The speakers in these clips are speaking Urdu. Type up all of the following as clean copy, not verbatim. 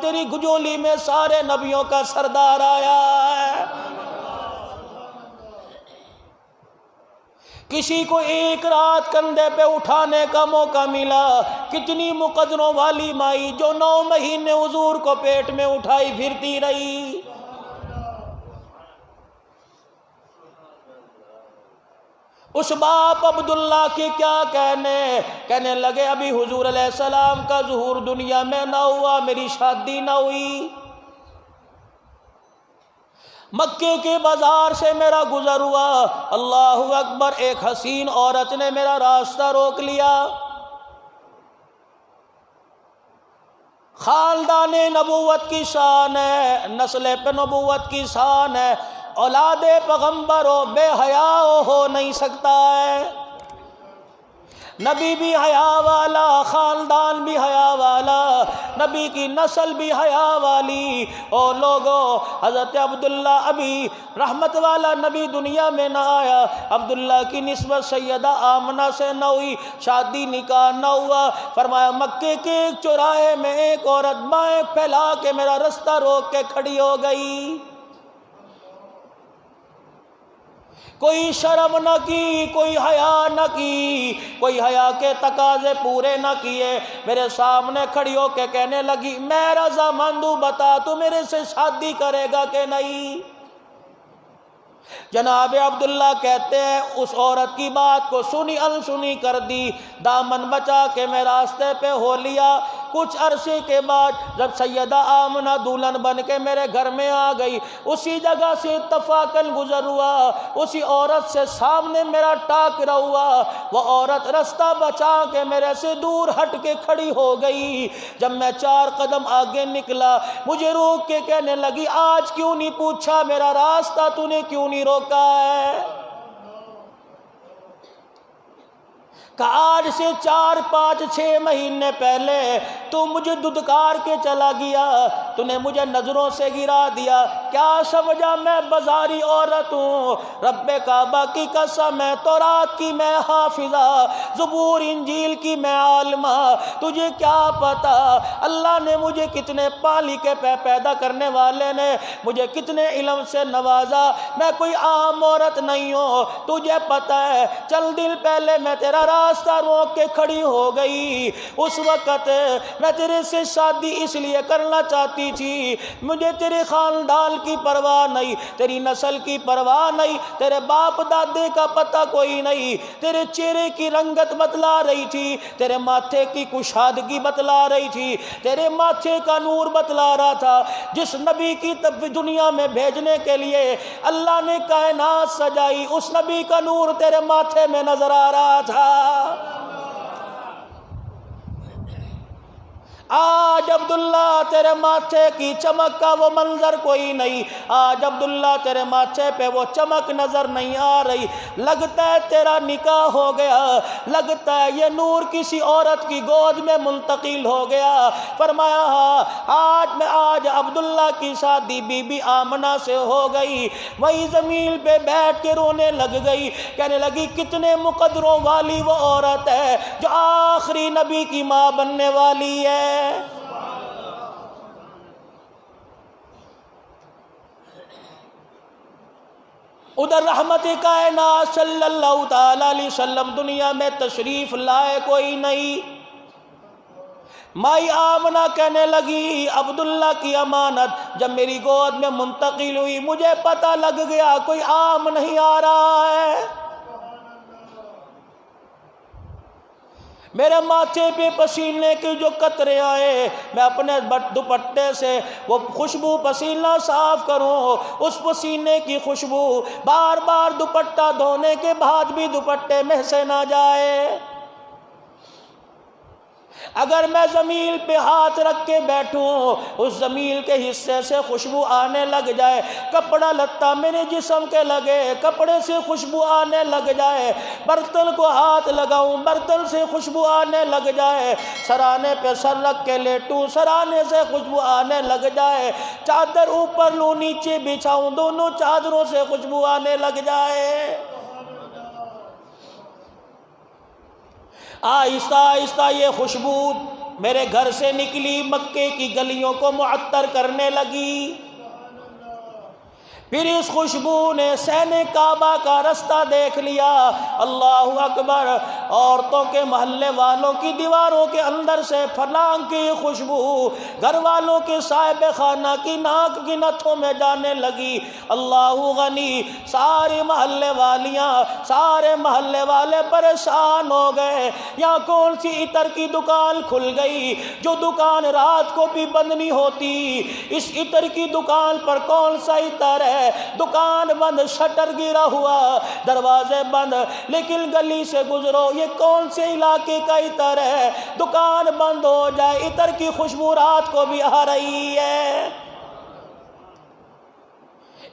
تیری گجولی میں سارے نبیوں کا سردار آیا ہے۔ کسی کو ایک رات کندھے پہ اٹھانے کا موقع ملا، کتنی مقدروں والی مائی جو 9 مہینے حضور کو پیٹ میں اٹھائی پھرتی رہی۔ اس باپ عبداللہ کی کیا کہنے لگے ابھی حضور علیہ السلام کا ظہور دنیا میں نہ ہوا، میری شادی نہ ہوئی، مکے کے بازار سے میرا گزر ہوا، اللہ اکبر، ایک حسین عورت نے میرا راستہ روک لیا۔ خاندان نبوت کی شان ہے، نسل پہ نبوت کی شان ہے، اولاد پیغمبر ہو بے حیا ہو نہیں سکتا ہے۔ نبی بھی حیا والا، خاندان بھی حیا والا، نبی کی نسل بھی حیا والی۔ اور لوگوں، حضرت عبداللہ ابھی رحمت والا نبی دنیا میں نہ آیا، عبداللہ کی نسبت سیدہ آمنہ سے نہ ہوئی، شادی نکاح نہ ہوا۔ فرمایا مکے کے ایک چوراہے میں ایک عورت بائیں پھیلا کے میرا رستہ روک کے کھڑی ہو گئی، کوئی شرم نہ کی، کوئی حیا نہ کی، کوئی حیا کے تقاضے پورے نہ کیے، میرے سامنے کھڑی ہو کے کہنے لگی میں رضامند ہوں، بتا تو میرے سے شادی کرے گا کہ نہیں؟ جناب عبداللہ کہتے ہیں اس عورت کی بات کو سنی انسنی کر دی، دامن بچا کے میں راستے پہ ہو لیا۔ کچھ عرصے کے بعد جب سیدہ آمنہ دلہن بن کے میرے گھر میں آ گئی، اسی جگہ سے اتفاقاً گزر ہوا، اسی عورت سے سامنے میرا ٹاکرا ہوا، وہ عورت رستہ بچا کے میرے سے دور ہٹ کے کھڑی ہو گئی۔ جب میں 4 قدم آگے نکلا، مجھے روک کے کہنے لگی آج کیوں نہیں پوچھا میرا راستہ تو نے کیوں نہیں روکا ہے؟ کہ آج سے 4 5 6 مہینے پہلے تو مجھے ددکار کے چلا گیا، تو نے مجھے نظروں سے گرا دیا، کیا سمجھا میں بازاری عورت ہوں؟ رب کعبہ کی قسم ہے، تورات کی میں حافظہ، زبور انجیل کی میں عالمہ، تجھے کیا پتا اللہ نے مجھے کتنے پالی کے پیدا کرنے والے نے مجھے کتنے علم سے نوازا، میں کوئی عام عورت نہیں ہوں، تجھے پتا ہے چند دن پہلے میں تیرا راستہ روک کے کھڑی ہو گئی، اس وقت میں تیرے سے شادی اس لیے کرنا چاہتی تھی، مجھے تیرے خاندان کی پرواہ نہیں، تیری نسل کی پرواہ نہیں، تیرے باپ دادے کا پتہ کوئی نہیں، تیرے چہرے کی رنگت بتلا رہی تھی، تیرے ماتھے کی کشادگی بتلا رہی تھی، تیرے ماتھے کا نور بتلا رہا تھا، جس نبی کی دنیا میں بھیجنے کے لیے اللہ نے کائنات سجائی، اس نبی کا نور تیرے ماتھے میں نظر آ رہا تھا۔ آج عبداللہ تیرے ماتھے کی چمک کا وہ منظر کوئی نہیں، آج عبداللہ تیرے ماتھے پہ وہ چمک نظر نہیں آ رہی، لگتا ہے تیرا نکاح ہو گیا، لگتا ہے یہ نور کسی عورت کی گود میں منتقل ہو گیا۔ فرمایا آج عبداللہ کی شادی بی بی آمنہ سے ہو گئی، وہی زمین پہ بیٹھ کے رونے لگ گئی، کہنے لگی کتنے مقدروں والی وہ عورت ہے جو آخری نبی کی ماں بننے والی ہے۔ ادھر رحمت کائنات صلی اللہ تعالی علیہ وسلم دنیا میں تشریف لائے کوئی نہیں، مائی آمنہ کہنے لگی عبداللہ کی امانت جب میری گود میں منتقل ہوئی مجھے پتہ لگ گیا کوئی عام نہیں آ رہا ہے، میرے ماتھے پہ پسینے کے جو قطرے آئے، میں اپنے دوپٹے سے وہ خوشبو پسینہ صاف کروں، اس پسینے کی خوشبو بار بار دوپٹہ دھونے کے بعد بھی دوپٹے میں سے نہ جائے، اگر میں زمین پہ ہاتھ رکھ کے بیٹھوں اس زمین کے حصے سے خوشبو آنے لگ جائے، کپڑا لتا میرے جسم کے لگے کپڑے سے خوشبو آنے لگ جائے، برتن کو ہاتھ لگاؤں برتن سے خوشبو آنے لگ جائے، سرانے پہ سر رکھ کے لیٹوں سرانے سے خوشبو آنے لگ جائے، چادر اوپر لوں نیچے بچھاؤں دونوں چادروں سے خوشبو آنے لگ جائے، آہستہ آہستہ یہ خوشبو میرے گھر سے نکلی مکے کی گلیوں کو معطر کرنے لگی۔ پھر اس خوشبو نے سین کعبہ کا رستہ دیکھ لیا۔ اللہ اکبر، عورتوں کے محلے والوں کی دیواروں کے اندر سے پھلانگ کی خوشبو گھر والوں کے صاحب خانہ کی ناک کی نتھوں میں جانے لگی۔ اللہ غنی، سارے محلے والیاں، سارے محلے والے پریشان ہو گئے، یہاں کون سی عطر کی دکان کھل گئی جو دکان رات کو بھی بند نہیں ہوتی؟ اس عطر کی دکان پر کون سا عطر ہے؟ دکان بند، شٹر گرا ہوا، دروازے بند، لیکن گلی سے گزرو، یہ کون سے علاقے کا عطر ہے؟ دکان بند ہو جائے، عطر کی خوشبو رات کو بھی آ رہی ہے۔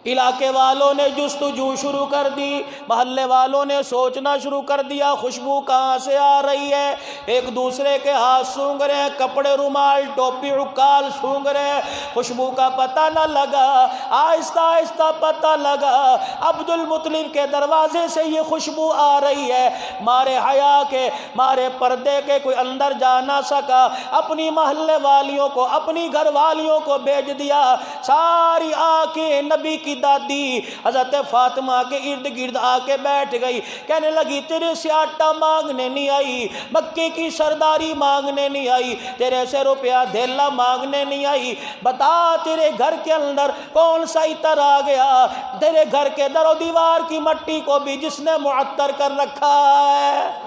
علاقے والوں نے جستجو شروع کر دی، محلے والوں نے سوچنا شروع کر دیا خوشبو کہاں سے آ رہی ہے۔ ایک دوسرے کے ہاتھ سونگھ رہے ہیں، کپڑے، رومال، ٹوپی، عکال سونگھ رہے ہیں، خوشبو کا پتہ نہ لگا۔ آہستہ آہستہ پتہ لگا، عبد المطلب کے دروازے سے یہ خوشبو آ رہی ہے۔ مارے حیا کے، مارے پردے کے کوئی اندر جا نہ سکا، اپنی محلے والیوں کو، اپنی گھر والیوں کو بھیج دیا۔ ساری آ کے نبی کی دادی حضرت فاطمہ کے ارد گرد آ کے بیٹھ گئی، کہنے لگی تیرے سے آٹا مانگنے نہیں آئی، مکے کی سرداری مانگنے نہیں آئی، تیرے سے روپیہ دھیلا مانگنے نہیں آئی، بتا تیرے گھر کے اندر کون سا عطر آ گیا، تیرے گھر کے در و دیوار کی مٹی کو بھی جس نے معطر کر رکھا ہے۔